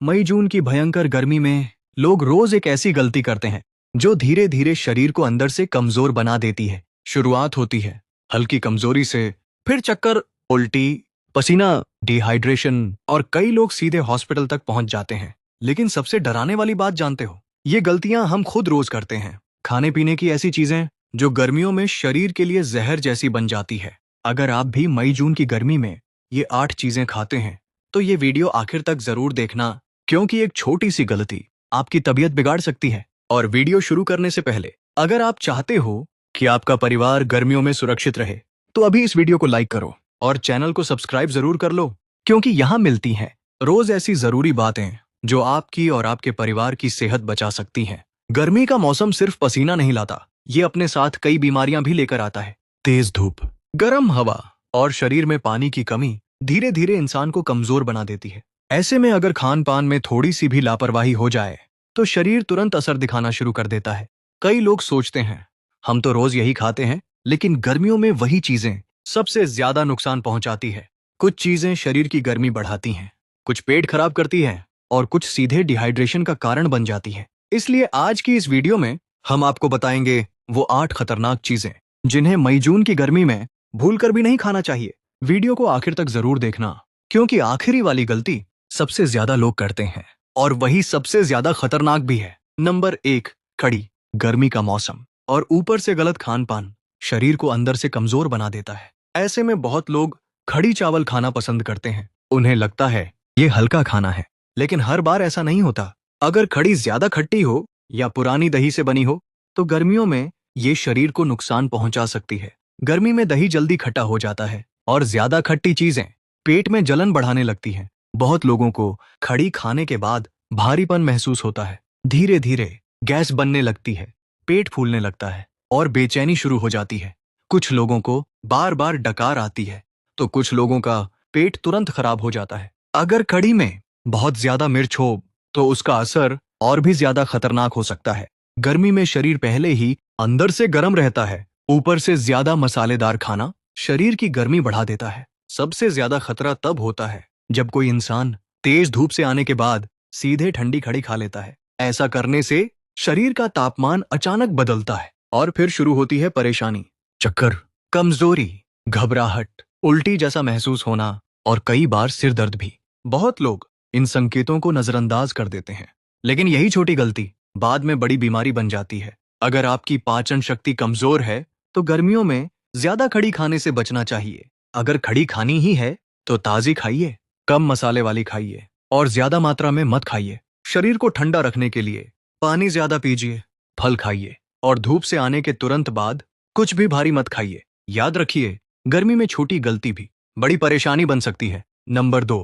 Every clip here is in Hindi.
मई जून की भयंकर गर्मी में लोग रोज एक ऐसी गलती करते हैं जो धीरे धीरे शरीर को अंदर से कमजोर बना देती है। शुरुआत होती है हल्की कमजोरी से, फिर चक्कर, उल्टी, पसीना, डिहाइड्रेशन और कई लोग सीधे हॉस्पिटल तक पहुंच जाते हैं। लेकिन सबसे डराने वाली बात जानते हो, ये गलतियां हम खुद रोज करते हैं। खाने पीने की ऐसी चीजें जो गर्मियों में शरीर के लिए जहर जैसी बन जाती है। अगर आप भी मई जून की गर्मी में ये 8 चीजें खाते हैं तो ये वीडियो आखिर तक जरूर देखना, क्योंकि एक छोटी सी गलती आपकी तबीयत बिगाड़ सकती है। और वीडियो शुरू करने से पहले, अगर आप चाहते हो कि आपका परिवार गर्मियों में सुरक्षित रहे, तो अभी इस वीडियो को लाइक करो और चैनल को सब्सक्राइब जरूर कर लो, क्योंकि यहाँ मिलती हैं रोज ऐसी जरूरी बातें जो आपकी और आपके परिवार की सेहत बचा सकती हैं। गर्मी का मौसम सिर्फ पसीना नहीं लाता, ये अपने साथ कई बीमारियां भी लेकर आता है। तेज धूप, गर्म हवा और शरीर में पानी की कमी धीरे धीरे इंसान को कमजोर बना देती है। ऐसे में अगर खान पान में थोड़ी सी भी लापरवाही हो जाए तो शरीर तुरंत असर दिखाना शुरू कर देता है। कई लोग सोचते हैं हम तो रोज यही खाते हैं, लेकिन गर्मियों में वही चीजें सबसे ज्यादा नुकसान पहुंचाती है। कुछ चीजें शरीर की गर्मी बढ़ाती हैं, कुछ पेट खराब करती हैं और कुछ सीधे डिहाइड्रेशन का कारण बन जाती है। इसलिए आज की इस वीडियो में हम आपको बताएंगे वो 8 खतरनाक चीजें जिन्हें मई जून की गर्मी में भूलकर भी नहीं खाना चाहिए। वीडियो को आखिर तक जरूर देखना, क्योंकि आखिरी वाली गलती सबसे ज्यादा लोग करते हैं और वही सबसे ज्यादा खतरनाक भी है। नंबर 1, कड़ी। गर्मी का मौसम और ऊपर से गलत खान पान शरीर को अंदर से कमजोर बना देता है। ऐसे में बहुत लोग खड़ी चावल खाना पसंद करते हैं। उन्हें लगता है ये हल्का खाना है, लेकिन हर बार ऐसा नहीं होता। अगर खड़ी ज्यादा खट्टी हो या पुरानी दही से बनी हो तो गर्मियों में ये शरीर को नुकसान पहुंचा सकती है। गर्मी में दही जल्दी खट्टा हो जाता है और ज्यादा खट्टी चीजें पेट में जलन बढ़ाने लगती हैं। बहुत लोगों को खड़ी खाने के बाद भारीपन महसूस होता है, धीरे धीरे गैस बनने लगती है, पेट फूलने लगता है और बेचैनी शुरू हो जाती है। कुछ लोगों को बार बार डकार आती है तो कुछ लोगों का पेट तुरंत खराब हो जाता है। अगर कड़ी में बहुत ज्यादा मिर्च हो तो उसका असर और भी ज्यादा खतरनाक हो सकता है। गर्मी में शरीर पहले ही अंदर से गर्म रहता है, ऊपर से ज्यादा मसालेदार खाना शरीर की गर्मी बढ़ा देता है। सबसे ज्यादा खतरा तब होता है जब कोई इंसान तेज धूप से आने के बाद सीधे ठंडी खड़ी खा लेता है। ऐसा करने से शरीर का तापमान अचानक बदलता है और फिर शुरू होती है परेशानी। चक्कर, कमजोरी, घबराहट, उल्टी जैसा महसूस होना और कई बार सिर दर्द भी। बहुत लोग इन संकेतों को नजरअंदाज कर देते हैं, लेकिन यही छोटी गलती बाद में बड़ी बीमारी बन जाती है। अगर आपकी पाचन शक्ति कमजोर है तो गर्मियों में ज्यादा खड़ी खाने से बचना चाहिए। अगर खड़ी खानी ही है तो ताजी खाइए, कम मसाले वाली खाइए और ज्यादा मात्रा में मत खाइए। शरीर को ठंडा रखने के लिए पानी ज्यादा पीजिए, फल खाइए और धूप से आने के तुरंत बाद कुछ भी भारी मत खाइए। याद रखिए, गर्मी में छोटी गलती भी बड़ी परेशानी बन सकती है। नंबर 2,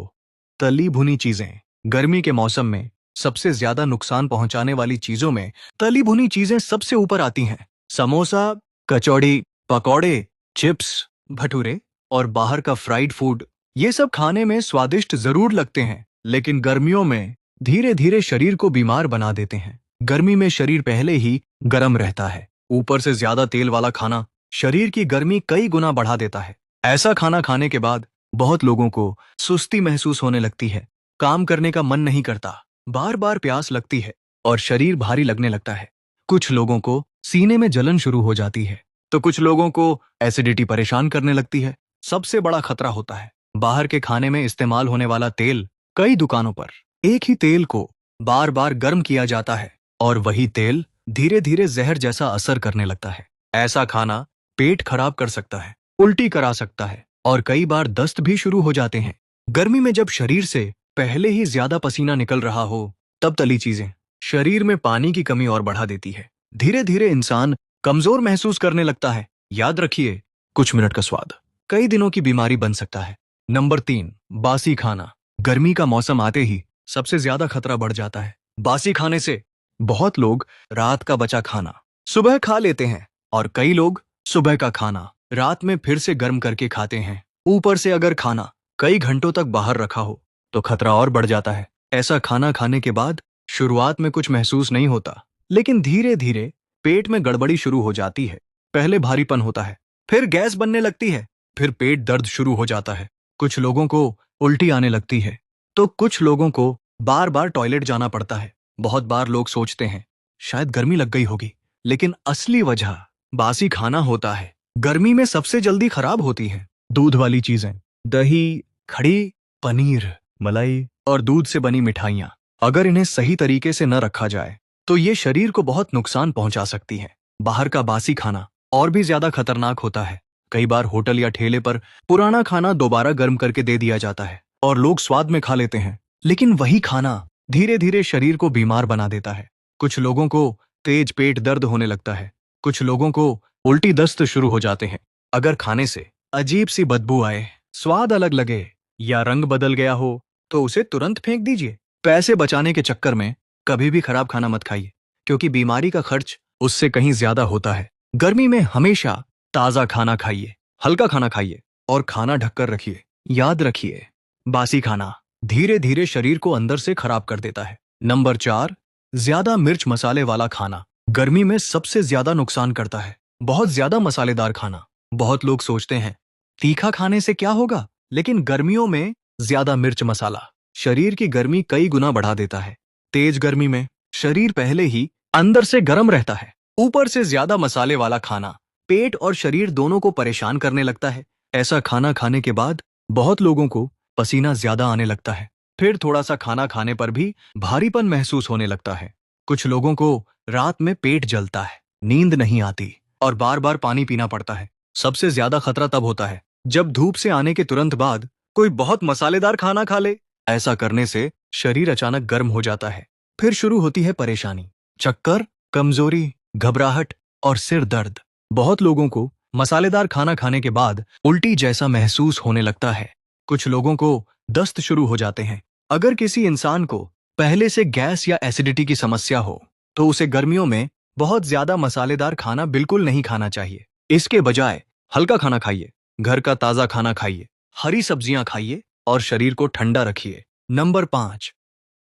तली भुनी चीजें। गर्मी के मौसम में सबसे ज्यादा नुकसान पहुंचाने वाली चीजों में तली भुनी चीजें सबसे ऊपर आती हैं। समोसा, कचौड़ी, पकौड़े, चिप्स, भटूरे और बाहर का फ्राइड फूड, ये सब खाने में स्वादिष्ट जरूर लगते हैं, लेकिन गर्मियों में धीरे धीरे शरीर को बीमार बना देते हैं। गर्मी में शरीर पहले ही गर्म रहता है, ऊपर से ज्यादा तेल वाला खाना शरीर की गर्मी कई गुना बढ़ा देता है। ऐसा खाना खाने के बाद बहुत लोगों को सुस्ती महसूस होने लगती है, काम करने का मन नहीं करता, बार बार प्यास लगती है और शरीर भारी लगने लगता है। कुछ लोगों को सीने में जलन शुरू हो जाती है तो कुछ लोगों को एसिडिटी परेशान करने लगती है। सबसे बड़ा खतरा होता है बाहर के खाने में इस्तेमाल होने वाला तेल। कई दुकानों पर एक ही तेल को बार बार गर्म किया जाता है और वही तेल धीरे धीरे जहर जैसा असर करने लगता है। ऐसा खाना पेट खराब कर सकता है, उल्टी करा सकता है और कई बार दस्त भी शुरू हो जाते हैं। गर्मी में जब शरीर से पहले ही ज्यादा पसीना निकल रहा हो तब तली चीजें शरीर में पानी की कमी और बढ़ा देती है। धीरे धीरे इंसान कमजोर महसूस करने लगता है। याद रखिए, कुछ मिनट का स्वाद कई दिनों की बीमारी बन सकता है। नंबर 3, बासी खाना। गर्मी का मौसम आते ही सबसे ज्यादा खतरा बढ़ जाता है बासी खाने से। बहुत लोग रात का बचा खाना सुबह खा लेते हैं और कई लोग सुबह का खाना रात में फिर से गर्म करके खाते हैं। ऊपर से अगर खाना कई घंटों तक बाहर रखा हो तो खतरा और बढ़ जाता है। ऐसा खाना खाने के बाद शुरुआत में कुछ महसूस नहीं होता, लेकिन धीरे धीरे पेट में गड़बड़ी शुरू हो जाती है। पहले भारीपन होता है, फिर गैस बनने लगती है, फिर पेट दर्द शुरू हो जाता है। कुछ लोगों को उल्टी आने लगती है तो कुछ लोगों को बार बार टॉयलेट जाना पड़ता है। बहुत बार लोग सोचते हैं शायद गर्मी लग गई होगी, लेकिन असली वजह बासी खाना होता है। गर्मी में सबसे जल्दी खराब होती है दूध वाली चीजें, दही, खड़ी, पनीर, मलाई और दूध से बनी मिठाइयाँ। अगर इन्हें सही तरीके से न रखा जाए तो ये शरीर को बहुत नुकसान पहुंचा सकती है। बाहर का बासी खाना और भी ज्यादा खतरनाक होता है। कई बार होटल या ठेले पर पुराना खाना दोबारा गर्म करके दे दिया जाता है और लोग स्वाद में खा लेते हैं, लेकिन वही खाना धीरे धीरे शरीर को बीमार बना देता है। कुछ लोगों को तेज पेट दर्द होने लगता है, कुछ लोगों को उल्टी दस्त शुरू हो जाते हैं। अगर खाने से अजीब सी बदबू आए, स्वाद अलग लगे या रंग बदल गया हो तो उसे तुरंत फेंक दीजिए। पैसे बचाने के चक्कर में कभी भी खराब खाना मत खाइए, क्योंकि बीमारी का खर्च उससे कहीं ज्यादा होता है। गर्मी में हमेशा ताजा खाना खाइए, हल्का खाना खाइए और खाना ढककर रखिए। याद रखिए, बासी खाना धीरे धीरे शरीर को अंदर से खराब कर देता है। नंबर 4, ज्यादा मिर्च मसाले वाला खाना गर्मी में सबसे ज्यादा नुकसान करता है। बहुत ज्यादा मसालेदार खाना। बहुत लोग सोचते हैं तीखा खाने से क्या होगा, लेकिन गर्मियों में ज्यादा मिर्च मसाला शरीर की गर्मी कई गुना बढ़ा देता है। तेज गर्मी में शरीर पहले ही अंदर से गर्म रहता है, ऊपर से ज्यादा मसाले वाला खाना पेट और शरीर दोनों को परेशान करने लगता है। ऐसा खाना खाने के बाद बहुत लोगों को पसीना ज्यादा आने लगता है। फिर थोड़ा सा खाना खाने पर भी भारीपन महसूस होने लगता है। कुछ लोगों को रात में पेट जलता है, नींद नहीं आती और बार बार पानी पीना पड़ता है। सबसे ज्यादा खतरा तब होता है जब धूप से आने के तुरंत बाद कोई बहुत मसालेदार खाना खा ले। ऐसा करने से शरीर अचानक गर्म हो जाता है। फिर शुरू होती है परेशानी, चक्कर, कमजोरी, घबराहट और सिर दर्द। बहुत लोगों को मसालेदार खाना खाने के बाद उल्टी जैसा महसूस होने लगता है। कुछ लोगों को दस्त शुरू हो जाते हैं। अगर किसी इंसान को पहले से गैस या एसिडिटी की समस्या हो तो उसे गर्मियों में बहुत ज्यादा मसालेदार खाना बिल्कुल नहीं खाना चाहिए। इसके बजाय हल्का खाना खाइए, घर का ताजा खाना खाइए, हरी सब्जियां खाइए और शरीर को ठंडा रखिए। Number 5,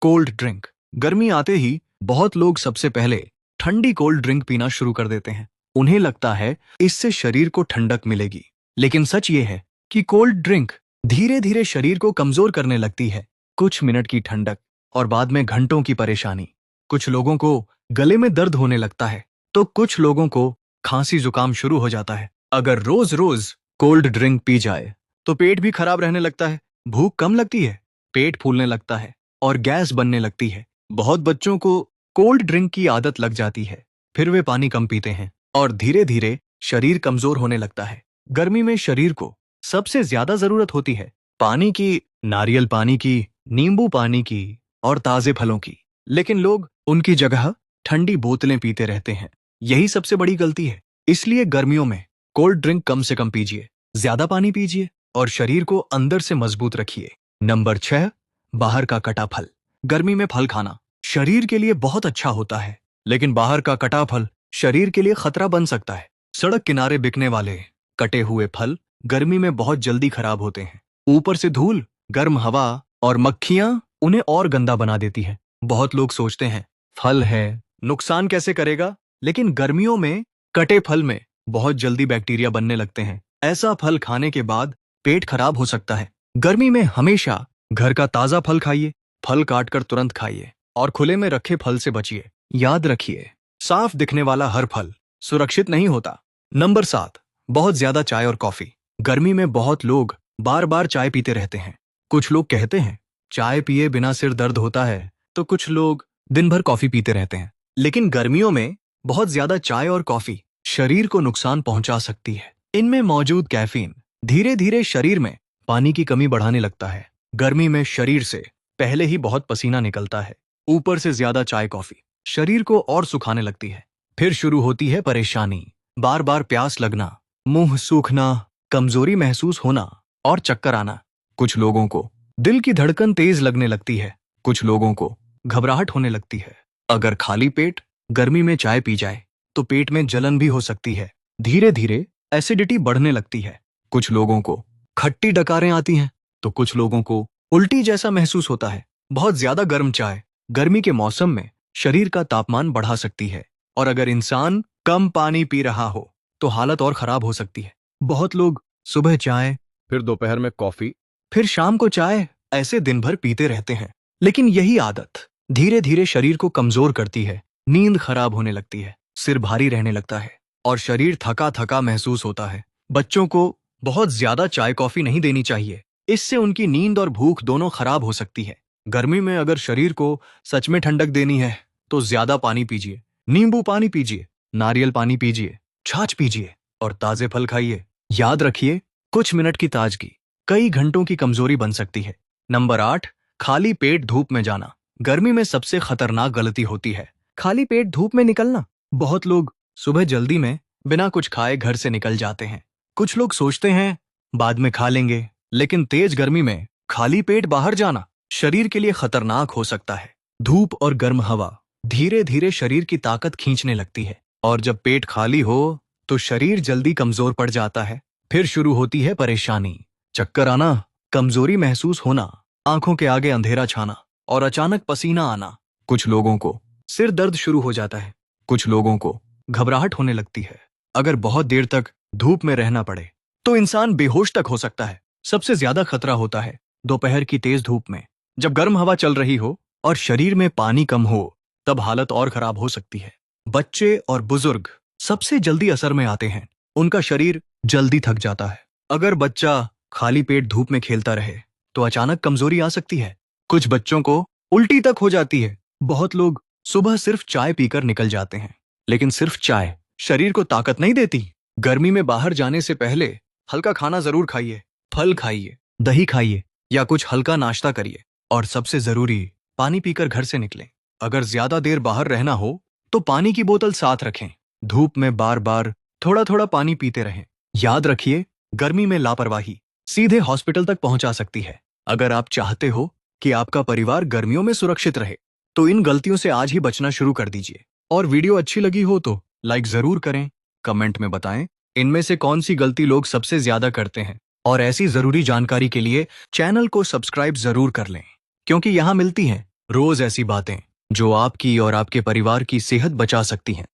cold drink. गर्मी आते ही बहुत लोग सबसे पहले ठंडी कोल्ड ड्रिंक पीना शुरू कर देते हैं। उन्हें लगता है इससे शरीर को ठंडक मिलेगी, लेकिन सच ये है कि कोल्ड ड्रिंक धीरे धीरे शरीर को कमजोर करने लगती है। कुछ मिनट की ठंडक और बाद में घंटों की परेशानी। कुछ लोगों को गले में दर्द होने लगता है तो कुछ लोगों को खांसी जुकाम शुरू हो जाता है। अगर रोज रोज कोल्ड ड्रिंक पी जाए तो पेट भी खराब रहने लगता है, भूख कम लगती है, पेट फूलने लगता है और गैस बनने लगती है। बहुत बच्चों को कोल्ड ड्रिंक की आदत लग जाती है, फिर वे पानी कम पीते हैं और धीरे धीरे शरीर कमजोर होने लगता है। गर्मी में शरीर को सबसे ज्यादा जरूरत होती है पानी की, नारियल पानी की, नींबू पानी की और ताजे फलों की, लेकिन लोग उनकी जगह ठंडी बोतलें पीते रहते हैं। यही सबसे बड़ी गलती है। इसलिए गर्मियों में कोल्ड ड्रिंक कम से कम पीजिए, ज्यादा पानी पीजिए और शरीर को अंदर से मजबूत रखिए। नंबर 6, बाहर का कटा फल। गर्मी में फल खाना शरीर के लिए बहुत अच्छा होता है, लेकिन बाहर का कटा फल शरीर के लिए खतरा बन सकता है। सड़क किनारे बिकने वाले कटे हुए फल गर्मी में बहुत जल्दी खराब होते हैं। ऊपर से धूल, गर्म हवा और मक्खियां उन्हें और गंदा बना देती है। बहुत लोग सोचते हैं फल है, नुकसान कैसे करेगा, लेकिन गर्मियों में कटे फल में बहुत जल्दी बैक्टीरिया बनने लगते हैं। ऐसा फल खाने के बाद पेट खराब हो सकता है। गर्मी में हमेशा घर का ताजा फल खाइए, फल काटकर तुरंत खाइए और खुले में रखे फल से बचिए। याद रखिए, साफ दिखने वाला हर फल सुरक्षित नहीं होता। नंबर 7, बहुत ज्यादा चाय और कॉफी। गर्मी में बहुत लोग बार बार चाय पीते रहते हैं। कुछ लोग कहते हैं चाय पिए बिना सिर दर्द होता है, तो कुछ लोग दिन भर कॉफी पीते रहते हैं। लेकिन गर्मियों में बहुत ज्यादा चाय और कॉफी शरीर को नुकसान पहुंचा सकती है। इनमें मौजूद कैफीन धीरे धीरे शरीर में पानी की कमी बढ़ाने लगता है। गर्मी में शरीर से पहले ही बहुत पसीना निकलता है, ऊपर से ज्यादा चाय कॉफी शरीर को और सुखाने लगती है। फिर शुरू होती है परेशानी, बार बार प्यास लगना, मुंह सूखना, कमजोरी महसूस होना और चक्कर आना। कुछ लोगों को दिल की धड़कन तेज लगने लगती है, कुछ लोगों को घबराहट होने लगती है। अगर खाली पेट गर्मी में चाय पी जाए तो पेट में जलन भी हो सकती है। धीरे धीरे एसिडिटी बढ़ने लगती है। कुछ लोगों को खट्टी डकारें आती हैं तो कुछ लोगों को उल्टी जैसा महसूस होता है। बहुत ज्यादा गर्म चाय गर्मी के मौसम में शरीर का तापमान बढ़ा सकती है और अगर इंसान कम पानी पी रहा हो तो हालत और खराब हो सकती है। बहुत लोग सुबह चाय, फिर दोपहर में कॉफी, फिर शाम को चाय, ऐसे दिन भर पीते रहते हैं, लेकिन यही आदत धीरे धीरे शरीर को कमजोर करती है। नींद खराब होने लगती है, सिर भारी रहने लगता है और शरीर थका थका महसूस होता है। बच्चों को बहुत ज्यादा चाय कॉफी नहीं देनी चाहिए, इससे उनकी नींद और भूख दोनों खराब हो सकती है। गर्मी में अगर शरीर को सच में ठंडक देनी है तो ज्यादा पानी पीजिए। नींबू पानी पीजिए, नारियल पानी पीजिए, छाछ पीजिए और ताजे फल खाइए। याद रखिए, कुछ मिनट की ताजगी कई घंटों की कमजोरी बन सकती है। नंबर 8, खाली पेट धूप में जाना। गर्मी में सबसे खतरनाक गलती होती है खाली पेट धूप में निकलना। बहुत लोग सुबह जल्दी में बिना कुछ खाए घर से निकल जाते हैं। कुछ लोग सोचते हैं बाद में खा लेंगे, लेकिन तेज गर्मी में खाली पेट बाहर जाना शरीर के लिए खतरनाक हो सकता है। धूप और गर्म हवा धीरे धीरे शरीर की ताकत खींचने लगती है और जब पेट खाली हो तो शरीर जल्दी कमजोर पड़ जाता है। फिर शुरू होती है परेशानी, चक्कर आना, कमजोरी महसूस होना, आंखों के आगे अंधेरा छाना और अचानक पसीना आना। कुछ लोगों को सिर दर्द शुरू हो जाता है, कुछ लोगों को घबराहट होने लगती है। अगर बहुत देर तक धूप में रहना पड़े तो इंसान बेहोश तक हो सकता है। सबसे ज्यादा खतरा होता है दोपहर की तेज धूप में। जब गर्म हवा चल रही हो और शरीर में पानी कम हो तब हालत और खराब हो सकती है। बच्चे और बुजुर्ग सबसे जल्दी असर में आते हैं, उनका शरीर जल्दी थक जाता है। अगर बच्चा खाली पेट धूप में खेलता रहे तो अचानक कमजोरी आ सकती है। कुछ बच्चों को उल्टी तक हो जाती है। बहुत लोग सुबह सिर्फ चाय पीकर निकल जाते हैं, लेकिन सिर्फ चाय शरीर को ताकत नहीं देती। गर्मी में बाहर जाने से पहले हल्का खाना जरूर खाइए, फल खाइए, दही खाइए या कुछ हल्का नाश्ता करिए और सबसे जरूरी पानी पीकर घर से निकलें। अगर ज्यादा देर बाहर रहना हो तो पानी की बोतल साथ रखें। धूप में बार बार थोड़ा थोड़ा पानी पीते रहें। याद रखिए, गर्मी में लापरवाही सीधे हॉस्पिटल तक पहुंचा सकती है। अगर आप चाहते हो कि आपका परिवार गर्मियों में सुरक्षित रहे तो इन गलतियों से आज ही बचना शुरू कर दीजिए। और वीडियो अच्छी लगी हो तो लाइक जरूर करें, कमेंट में बताएं इनमें से कौन सी गलती लोग सबसे ज्यादा करते हैं। और ऐसी जरूरी जानकारी के लिए चैनल को सब्सक्राइब जरूर कर लें, क्योंकि यहाँ मिलती हैं रोज ऐसी बातें जो आपकी और आपके परिवार की सेहत बचा सकती हैं।